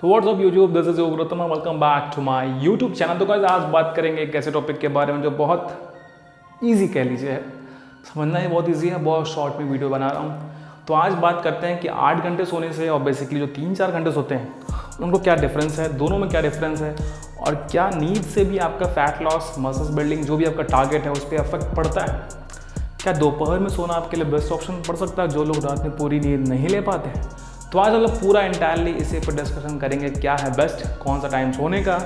तो what's up YouTube, this is Yogratna, welcome back to my YouTube channel. तो guys आज बात करेंगे एक ऐसे टॉपिक के बारे में जो बहुत इजी कह लीजिए है, समझना ही बहुत इजी है। बहुत शॉर्ट में वीडियो बना रहा हूँ। तो आज बात करते हैं कि 8 घंटे सोने से और बेसिकली जो 3-4 घंटे सोते हैं उनको क्या डिफरेंस है, दोनों में क्या डिफरेंस है, और क्या नींद से भी आपका फैट लॉस, मसल्स बिल्डिंग, जो भी आपका टारगेट है उस पर इफेक्ट पड़ता है। क्या दोपहर में सोना आपके लिए बेस्ट ऑप्शन पड़ सकता है जो लोग रात में पूरी नींद नहीं ले पाते हैं। तो आज हम लोग पूरा इंटायरली इसी पर डिस्कशन करेंगे, क्या है बेस्ट, कौन सा टाइम सोने का,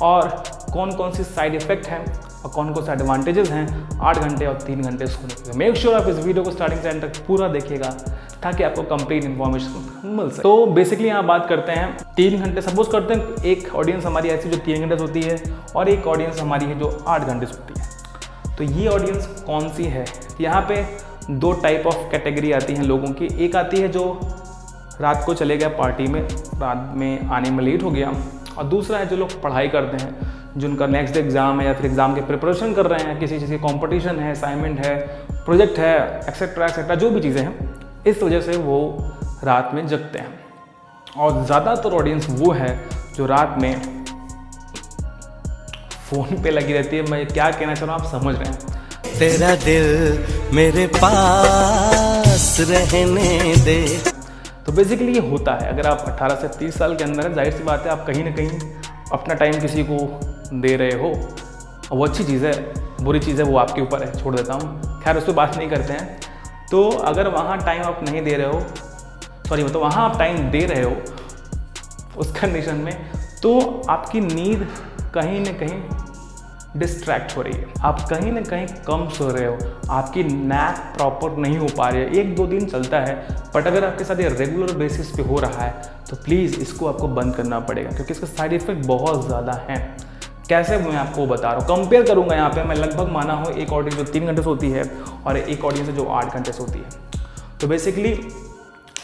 और कौन कौन सी साइड इफेक्ट हैं और कौन कौन से एडवांटेजेस हैं 8 घंटे और 3 घंटे सोने के। मेक श्योर आप इस वीडियो को स्टार्टिंग से एंड तक पूरा देखिएगा ताकि आपको कंप्लीट इन्फॉर्मेशन मिल सके। तो बेसिकली यहाँ बात करते हैं 3 घंटे। सपोज करते हैं एक ऑडियंस हमारी ऐसी जो 3 घंटे सोती है और एक ऑडियंस हमारी है जो 8 घंटे सोती है। तो ये ऑडियंस कौन सी है? यहाँ पे 2 टाइप ऑफ कैटेगरी आती हैं लोगों की। एक आती है जो रात को चले गए पार्टी में, रात में आने में लेट हो गया, और दूसरा है जो लोग पढ़ाई करते हैं, जिनका नेक्स्ट डे एग्ज़ाम है या फिर एग्ज़ाम के प्रिपरेशन कर रहे हैं, किसी चीज़ की कॉम्पिटिशन है, असाइनमेंट है, प्रोजेक्ट है, एक्सेट्रा एक्सेट्रा, जो भी चीज़ें हैं, इस वजह से वो रात में जगते हैं। और ज़्यादातर ऑडियंस वो है जो रात में फ़ोन पे लगी रहती है। मैं क्या कहना चाह रहा हूँ आप समझ रहे हैं। तेरा दिल मेरे पास रहने दे। तो बेसिकली ये होता है, अगर आप 18 से 30 साल के अंदर है, जाहिर सी बात है आप कहीं ना कहीं अपना टाइम किसी को दे रहे हो। वो अच्छी चीज़ है, बुरी चीज़ है, वो आपके ऊपर है, छोड़ देता हूँ। खैर उस पर बात नहीं करते हैं। तो अगर वहाँ टाइम आप नहीं दे रहे हो, सॉरी मतलब वहाँ आप टाइम दे रहे हो उस कंडीशन में, तो आपकी नींद कहीं ना कहीं डिस्ट्रैक्ट हो रही है, आप कहीं ना कहीं कम सो रहे हो, आपकी नैप प्रॉपर नहीं हो पा रही है। 1-2 दिन चलता है, बट अगर आपके साथ ये रेगुलर बेसिस पे हो रहा है तो प्लीज़ इसको आपको बंद करना पड़ेगा, क्योंकि इसका साइड इफेक्ट बहुत ज़्यादा हैं। कैसे मैं आपको बता रहा हूँ, कंपेयर करूँगा यहाँ पे। मैं लगभग माना हूँ एक ऑडियंस जो 3 घंटे सोती है और एक ऑडियंस जो 8 घंटे सोती है। तो बेसिकली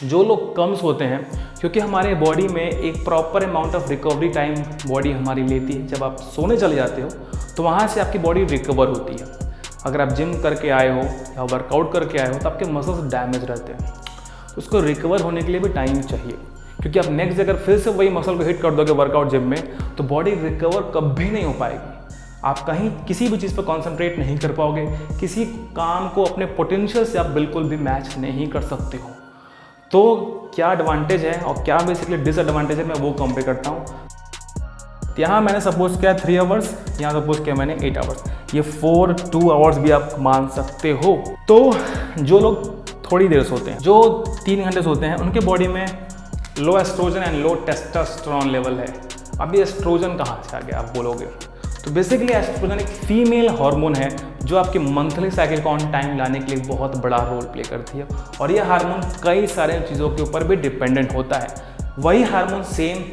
जो लोग कम सोते हैं, क्योंकि हमारे बॉडी में एक proper amount of recovery time body हमारी लेती है। जब आप सोने चले जाते हो तो वहाँ से आपकी बॉडी रिकवर होती है। अगर आप जिम करके आए हो या वर्कआउट करके आए हो तो आपके मसल्स डैमेज रहते हैं, तो उसको रिकवर होने के लिए भी टाइम चाहिए। क्योंकि आप नेक्स्ट अगर फिर से वही मसल को हिट कर दोगे वर्कआउट जिम में, तो बॉडी रिकवर कभी नहीं हो पाएगी। आप कहीं किसी भी चीज़ पर कॉन्सेंट्रेट नहीं कर पाओगे, किसी काम को अपने पोटेंशियल से आप बिल्कुल भी मैच नहीं कर सकते हो। तो क्या एडवांटेज है और क्या बेसिकली डिसएडवांटेज है, मैं वो कंपेयर करता हूँ। यहाँ मैंने सपोज किया 3 आवर्स, यहाँ सपोज किया मैंने 8 आवर्स, ये 4-2 आवर्स भी आप मान सकते हो। तो जो लोग थोड़ी देर सोते हैं, जो 3 घंटे सोते हैं, उनके बॉडी में low estrogen and low testosterone level है। अब ये एस्ट्रोजन कहाँ से आ गया आप बोलोगे, तो बेसिकली एस्ट्रोजन एक फीमेल हार्मोन है जो आपके मंथली साइकिल को ऑन टाइम लाने के लिए बहुत बड़ा रोल प्ले करती है। और ये हार्मोन कई सारे चीज़ों के ऊपर भी डिपेंडेंट होता है। वही हार्मोन सेम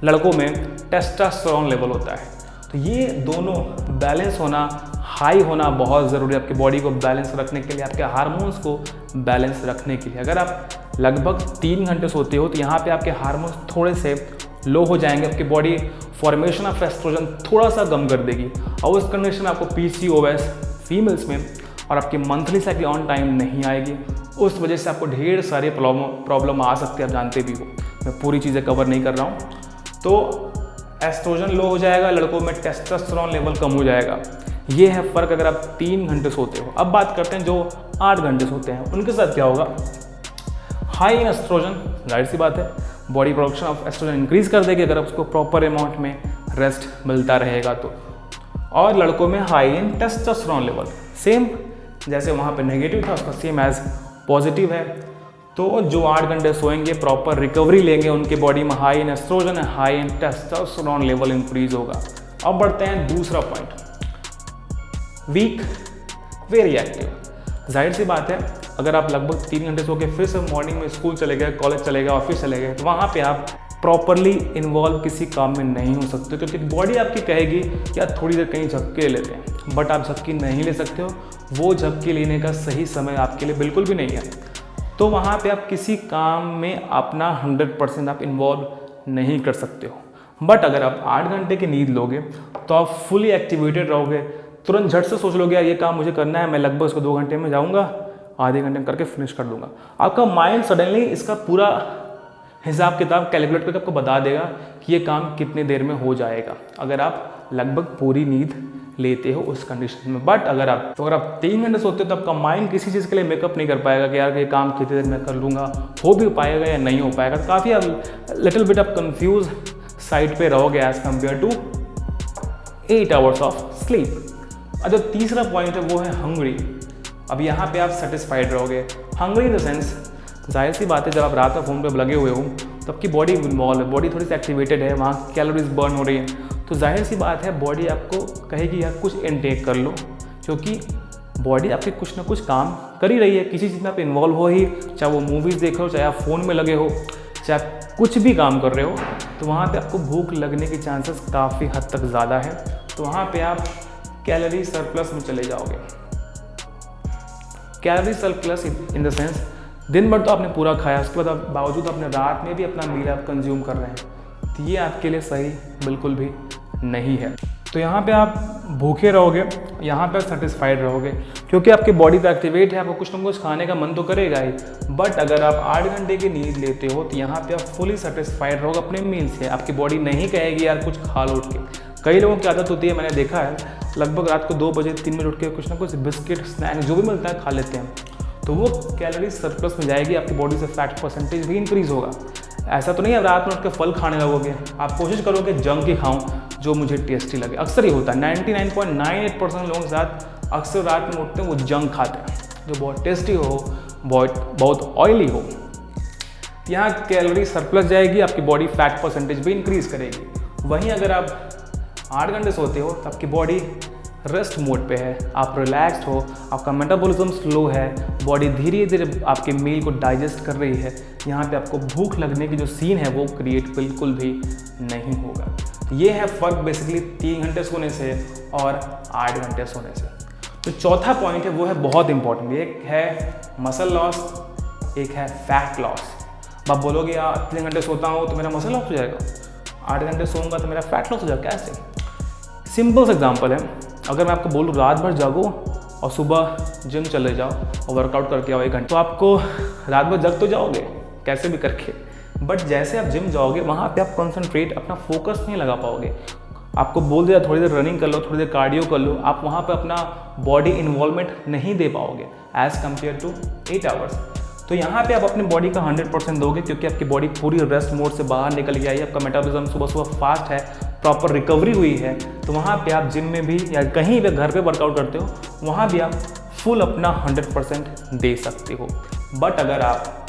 लड़कों में टेस्टोस्टेरोन लेवल होता है। तो ये दोनों बैलेंस होना, हाई होना बहुत ज़रूरी है आपकी बॉडी को बैलेंस रखने के लिए, आपके हार्मोन्स को बैलेंस रखने के लिए। अगर आप लगभग 3 घंटे सोते हो तो यहाँ पे आपके हार्मोन्स थोड़े से लो हो जाएंगे, आपकी बॉडी फॉर्मेशन ऑफ एस्ट्रोजन थोड़ा सा कम कर देगी, और उस कंडीशन में आपको PCOS फीमेल्स में और आपकी मंथली साइकिल ऑन टाइम नहीं आएगी। उस वजह से आपको ढेर सारे प्रॉब्लम आ सकते हैं, आप जानते भी हो। मैं पूरी चीज़ें कवर नहीं कर रहा हूँ। तो एस्ट्रोजन लो हो जाएगा, लड़कों में टेस्टोस्टेरोन लेवल कम हो जाएगा। ये है फ़र्क अगर आप 3 घंटे सोते हो। अब बात करते हैं जो 8 घंटे सोते हैं, उनके साथ क्या होगा। हाई इन एस्ट्रोजन, जाहिर सी बात है body production of oestrogen increase कर देगी अगर उसको प्रॉपर अमाउंट में रेस्ट मिलता रहेगा तो। और लड़कों में high in testosterone level, same जैसे वहाँ पे नेगेटिव था उसका सेम एज पॉजिटिव है। तो जो 8 घंटे सोएंगे, प्रॉपर रिकवरी लेंगे, उनके बॉडी में हाई इन एस्ट्रोजन है, high in testosterone level increase होगा। अब बढ़ते हैं दूसरा पॉइंट, वीक, वेरी एक्टिव। जाहिर सी बात है अगर आप लगभग 3 घंटे सो के फिर से मॉर्निंग में स्कूल चले गए, कॉलेज चले गए, ऑफिस चले गए, तो वहाँ पे आप प्रॉपरली इन्वॉल्व किसी काम में नहीं हो सकते, क्योंकि बॉडी आपकी कहेगी कि यार थोड़ी देर कहीं झपके ले लेते हैं, बट आप झपकी नहीं ले सकते हो। वो झपकी लेने का सही समय आपके लिए बिल्कुल भी नहीं है। तो वहाँ पे आप किसी काम में अपना 100% आप इन्वॉल्व नहीं कर सकते हो। बट अगर आप 8 घंटे की नींद लोगे तो आप फुली एक्टिवेटेड रहोगे, तुरंत झट से सोच लोगे यार ये काम मुझे करना है, मैं लगभग उसको 2 घंटे में जाऊँगा, आधे घंटे में करके फिनिश कर दूंगा। आपका माइंड सडनली इसका पूरा हिसाब किताब कैलकुलेट करके आपको बता देगा कि ये काम कितने देर में हो जाएगा अगर आप लगभग पूरी नींद लेते हो उस कंडीशन में। बट अगर आप 3 घंटे सोते हो तो आपका माइंड किसी चीज़ के लिए मेकअप नहीं कर पाएगा कि यार ये काम कितनी देर में कर लूँगा, हो भी पाएगा या नहीं हो पाएगा। तो काफ़ी आप लिटिल बिट आप कन्फ्यूज साइड पे रहोगे as compare to 8 hours of sleep. और जो तीसरा पॉइंट है वो है हंग्री। अब यहाँ पे आप सेटिस्फाइड रहोगे। हंग्री इन द सेंस, जाहिर सी बात है जब आप रात में फ़ोन पे लगे हुए हो तो आपकी बॉडी इन्वॉल्व है, बॉडी थोड़ी सी एक्टिवेटेड है, वहाँ कैलोरीज बर्न हो रही है, तो जाहिर सी बात है बॉडी आपको कहेगी यार कुछ इनटेक कर लो, क्योंकि बॉडी आपके कुछ ना कुछ काम कर ही रही है, किसी चीज़ में आप इन्वॉल्व हो ही, चाहे वो मूवीज़ देख रहे हो, चाहे आप फ़ोन में लगे हो, चाहे आप कुछ भी काम कर रहे हो, तो वहाँ पे आपको भूख लगने के चांसेस काफ़ी हद तक ज़्यादा है। तो वहाँ पे आप कैलोरी सरप्लस में चले जाओगे। Calorie surplus in the sense दिन भर तो आपने पूरा खाया, उसके बाद बावजूद अपने रात में भी अपना मील आप कंज्यूम कर रहे हैं, तो ये आपके लिए सही बिल्कुल भी नहीं है। तो यहाँ पे आप भूखे रहोगे, यहाँ पे सेटिस्फाइड रहोगे, क्योंकि आपकी बॉडी तो एक्टिवेट है, आपको कुछ ना कुछ खाने का मन तो करेगा ही। बट अगर आप 8 घंटे की नींद लेते हो तो यहाँ पे आप फुली सेटिस्फाइड रहोगे अपने मील से। आपकी बॉडी नहीं कहेगी यार कुछ खा लो उठ के। कई लोगों की आदत होती है, मैंने देखा है, लगभग रात को 2 बजे 3 बजे उठ के कुछ ना कुछ बिस्किट स्नैक्स जो भी मिलता है खा लेते हैं, तो वो कैलोरी सरप्लस में जाएगी, आपकी बॉडी से फैट परसेंटेज भी इंक्रीज़ होगा। ऐसा तो नहीं है रात में उठ के फल खाने लगोगे, आप कोशिश करोगे जंक ही खाऊं जो मुझे टेस्टी लगे। अक्सर ये होता है, 99.98% लोगों के साथ अक्सर रात में उठते हैं वो जंक खाते हैं जो बहुत टेस्टी हो, बहुत ऑयली हो। यहाँ कैलोरी सरप्लस जाएगी, आपकी बॉडी फैट परसेंटेज भी इंक्रीज़ करेगी। वहीं अगर आप 8 घंटे सोते हो तो आपकी बॉडी रेस्ट मोड पे है, आप रिलैक्स्ड हो, आपका मेटाबॉलिज्म स्लो है, बॉडी धीरे धीरे आपके मील को डाइजेस्ट कर रही है। यहाँ पे आपको भूख लगने की जो सीन है वो क्रिएट बिल्कुल भी नहीं होगा। तो ये है फ़र्क बेसिकली 3 घंटे सोने से और 8 घंटे सोने से। तो चौथा पॉइंट है वो है बहुत इंपॉर्टेंट, एक है मसल लॉस, एक है फैट लॉस। आप बोलोगे यार 3 घंटे सोता हूँ तो मेरा मसल लॉस हो जाएगा, 8 घंटे सोऊंगा तो मेरा फैट लॉस हो जाएगा, कैसे? सिंपल सा एग्जाम्पल है, अगर मैं आपको बोलूँ रात भर जागो और सुबह जिम चले जाओ और वर्कआउट करके आओ 1 घंटे, तो आपको रात भर जग तो जाओगे कैसे भी करके, बट जैसे आप जिम जाओगे वहाँ पे आप कंसंट्रेट अपना फोकस नहीं लगा पाओगे। आपको बोल दिया थोड़ी देर रनिंग कर लो, थोड़ी देर कार्डियो कर लो, आप वहाँ पे अपना बॉडी इन्वॉल्वमेंट नहीं दे पाओगे एज़ कम्पेयर टू 8 आवर्स। तो यहाँ पे आप अपनी बॉडी का 100% दोगे, क्योंकि आपकी बॉडी पूरी रेस्ट मोड से बाहर निकल के आई है, आपका मेटाबॉलिज्म सुबह सुबह फास्ट है, प्रॉपर रिकवरी हुई है। तो वहाँ पे आप जिम में भी या कहीं भी घर पे वर्कआउट करते हो, वहाँ भी आप फुल अपना 100% दे सकते हो। बट अगर आप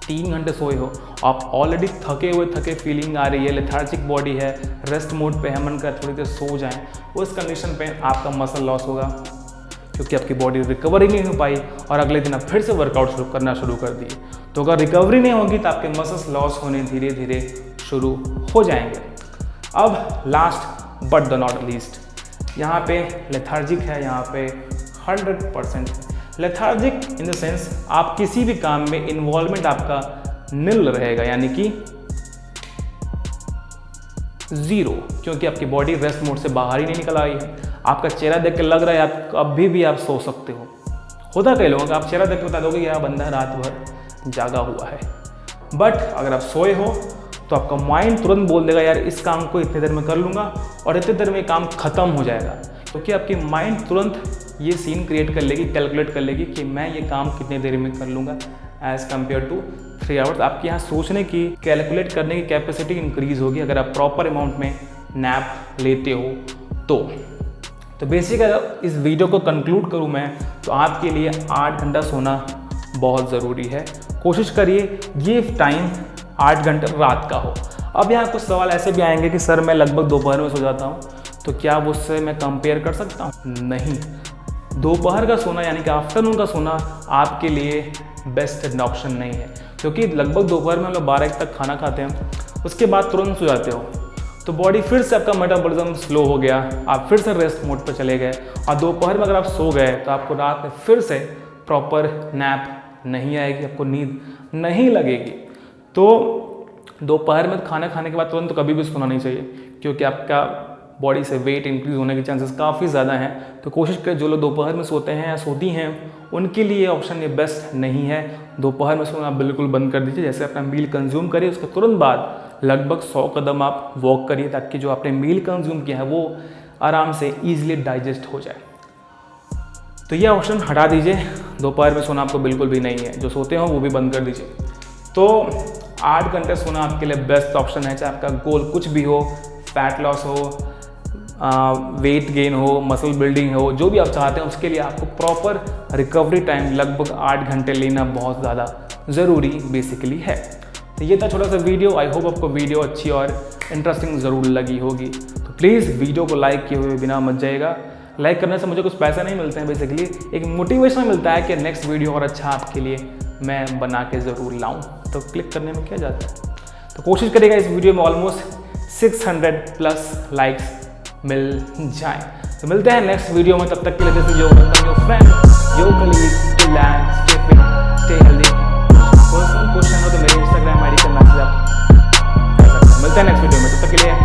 3 घंटे सोए हो, आप ऑलरेडी थके फीलिंग आ रही है, लेथार्जिक बॉडी है, रेस्ट मोड पे है, मन कर थोड़ी देर सो जाएं, उस कंडीशन पे आपका मसल लॉस होगा, क्योंकि आपकी बॉडी रिकवरी नहीं हो पाई और अगले दिन आप फिर से वर्कआउट करना शुरू कर दिए। तो अगर रिकवरी नहीं होगी तो आपके मसल्स लॉस होने धीरे धीरे शुरू हो जाएंगे। अब last but the not least, यहाँ पे लेथार्जिक है, यहाँ पे 100% लेथार्जिक इन द सेंस आप किसी भी काम में इन्वॉल्वमेंट आपका निल रहेगा, यानी कि 0, क्योंकि आपकी बॉडी रेस्ट मोड से बाहर ही नहीं निकल आई है। आपका चेहरा देख के लग रहा है आप अभी भी आप सो सकते हो। होता कई लोगों का, आप चेहरा देख के बता दोगे यह बंदा रात भर जागा हुआ है। बट अगर आप सोए हो तो आपका माइंड तुरंत बोल देगा यार इस काम को इतनी देर में कर लूँगा और इतनी देर में काम खत्म हो जाएगा, क्योंकि आपकी माइंड तुरंत ये सीन क्रिएट कर लेगी, कैलकुलेट कर लेगी कि मैं ये काम कितनी देर में कर लूँगा एज़ कम्पेयर टू 3 आवर्स। आपके यहाँ सोचने की, कैलकुलेट करने की कैपेसिटी इंक्रीज़ होगी अगर आप प्रॉपर अमाउंट में नैप लेते हो तो बेसिक अगर इस वीडियो को कंक्लूड करूँ मैं, तो आपके लिए 8 घंटा सोना बहुत ज़रूरी है। कोशिश करिए ये टाइम 8 घंटे रात का हो। अब यहाँ कुछ सवाल ऐसे भी आएंगे कि सर मैं लगभग दोपहर में सो जाता हूँ, तो क्या उससे मैं कंपेयर कर सकता हूँ? नहीं, दोपहर का सोना यानी कि आफ्टरनून का सोना आपके लिए बेस्ट ऑप्शन नहीं है, क्योंकि लगभग दोपहर में हम लोग 12 तक खाना खाते हैं, उसके बाद तुरंत सो जाते हो, तो बॉडी फिर से आपका मेटाबॉलिज्म स्लो हो गया, आप फिर से रेस्ट मोड पर चले गए, और दोपहर में अगर आप सो गए तो आपको रात में फिर से प्रॉपर नैप नहीं आएगी, आपको नींद नहीं लगेगी। तो दोपहर में खाना खाने के बाद तुरंत तो कभी भी सोना नहीं चाहिए, क्योंकि आपका बॉडी से वेट इंक्रीज होने के चांसेस काफ़ी ज़्यादा हैं। तो कोशिश करें जो लोग दोपहर में सोते हैं या सोती हैं उनके लिए ये ऑप्शन ये बेस्ट नहीं है। दोपहर में सोना आप बिल्कुल बंद कर दीजिए। जैसे अपना मील कंज्यूम करिए उसके तुरंत बाद लगभग 100 कदम आप वॉक करिए, ताकि जो आपने मील कंज्यूम किया है वो आराम से ईजिली डाइजेस्ट हो जाए। तो ये ऑप्शन हटा दीजिए, दोपहर में सोना आपको बिल्कुल भी नहीं है। जो सोते हो वो भी बंद कर दीजिए। तो 8 घंटे सोना आपके लिए बेस्ट ऑप्शन है, चाहे आपका गोल कुछ भी हो, फैट लॉस हो, वेट गेन हो, मसल बिल्डिंग हो, जो भी आप चाहते हैं उसके लिए आपको प्रॉपर रिकवरी टाइम लगभग 8 घंटे लेना बहुत ज़्यादा ज़रूरी बेसिकली है। तो ये था छोटा सा वीडियो। आई होप आपको वीडियो अच्छी और इंटरेस्टिंग ज़रूर लगी होगी। तो प्लीज़ वीडियो को लाइक किए हुए बिना मत जाइएगा। लाइक करने से मुझे कुछ पैसे नहीं मिलते हैं, बेसिकली एक मोटिवेशन मिलता है कि नेक्स्ट वीडियो और अच्छा आपके लिए मैं बना के ज़रूर लाऊं। तो क्लिक करने में क्या जाता है। तो कोशिश करिएगा इस वीडियो में ऑलमोस्ट 600+ लाइक्स मिल जाएं। तो मिलते हैं नेक्स्ट वीडियो में, तब तक के लिए this is your friend, your colleague, stay fit, stay healthy. Personal question हो तो मेरे इंस्टाग्राम आईडी का मैसेज आप कर सकते हैं। मिलते हैं नेक्स्ट वीडियो में, तब तक के लिए